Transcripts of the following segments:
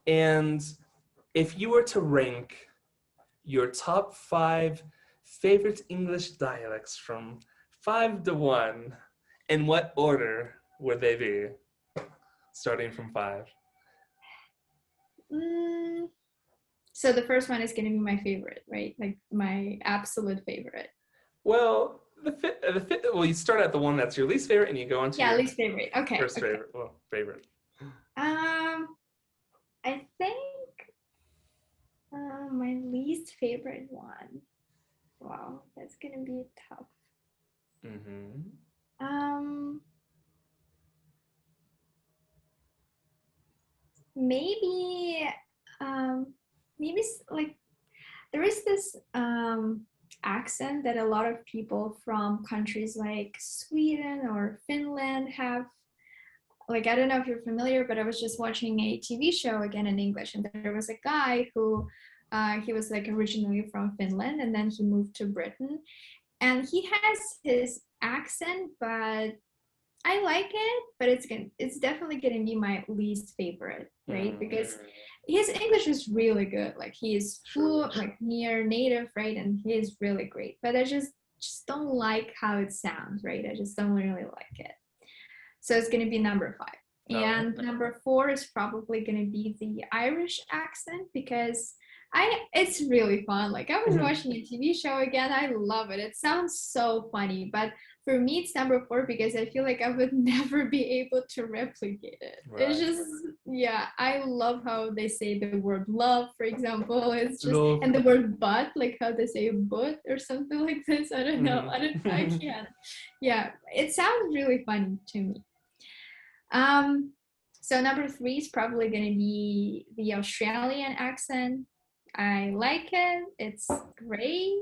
And if you were to rank your top 5 favorite English dialects from 5 to 1, in what order would they be? Starting from 5. So the first one is going to be my favorite, right? Like my absolute favorite. Well, well, you start at the one that's your least favorite, and you go on to Yeah, your least favorite. Okay. first Okay. favorite. Well, favorite. I think my least favorite one. Wow, that's gonna be tough. Mm-hmm. Um, maybe, maybe like there is this accent that a lot of people from countries like Sweden or Finland have. Like, I don't know if you're familiar, but I was just watching a TV show again in English, and there was a guy who he was like originally from Finland, and then he moved to Britain, and he has his accent, but I like it, but it's definitely gonna be my least favorite, right? Because his English is really good. Like he is fluent, like near native, right? And he is really great. But I just don't like how it sounds, right? I just don't really like it. So it's gonna be number 5. And number 4 is probably gonna be the Irish accent because it's really fun. Like I was watching a TV show again. I love it. It sounds so funny, but for me it's number 4 because I feel like I would never be able to replicate it. Right. It's just, yeah, I love how they say the word love, for example. It's just love. And the word but, like how they say but or something like this. I don't know. I can't. Yeah, it sounds really funny to me. So number 3 is probably going to be the Australian accent. I like it. It's great.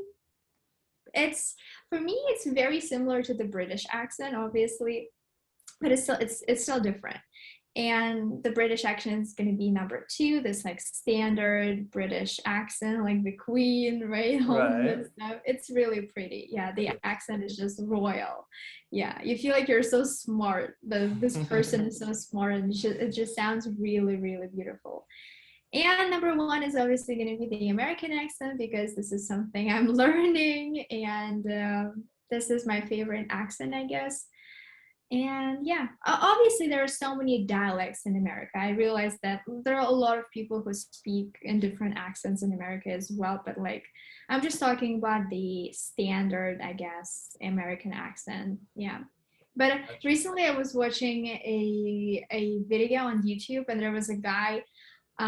It's, for me, it's very similar to the British accent, obviously, but it's still different. And the British accent is going to be number 2, this like standard British accent, like the Queen, right? All of this stuff. It's really pretty. Yeah, the accent is just royal. Yeah, you feel like you're so smart. This person is so smart, and it just sounds really, really beautiful. And number 1 is obviously going to be the American accent because this is something I'm learning, and this is my favorite accent, I guess. And yeah, obviously there are so many dialects in America. I realize that there are a lot of people who speak in different accents in America as well, but like I'm just talking about the standard, I guess, American accent. Yeah. But recently I was watching a video on YouTube, and there was a guy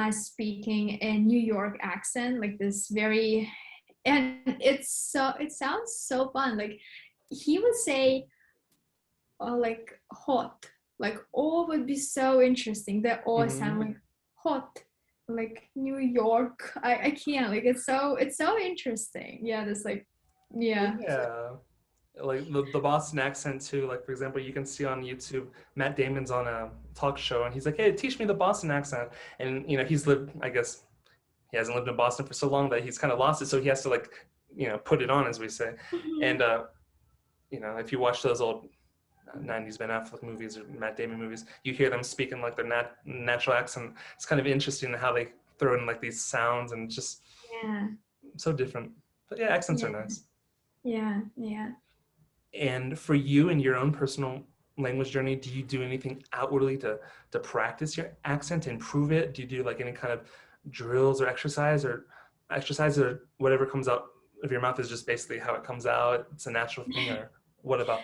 speaking a New York accent, like this very, and it sounds so fun. Like he would say, like hot, like oh would be so interesting. That all sound like hot, like New York. I can't, like it's so interesting. Yeah, this like yeah. Yeah. Like the Boston accent too. Like for example, you can see on YouTube, Matt Damon's on a talk show, and he's like, "Hey, teach me the Boston accent." And he's lived, I guess, he hasn't lived in Boston for so long that he's kind of lost it, so he has to like, put it on, as we say. And if you watch those old 90s Ben Affleck movies or Matt Damon movies, you hear them speaking like their natural accent. It's kind of interesting how they throw in like these sounds, and just so different. But yeah, accents are nice. Yeah. And for you in your own personal language journey, do you do anything outwardly to practice your accent, to improve it? Do you do like any kind of drills or exercise or whatever comes out of your mouth is just basically how it comes out? It's a natural thing, or what about that?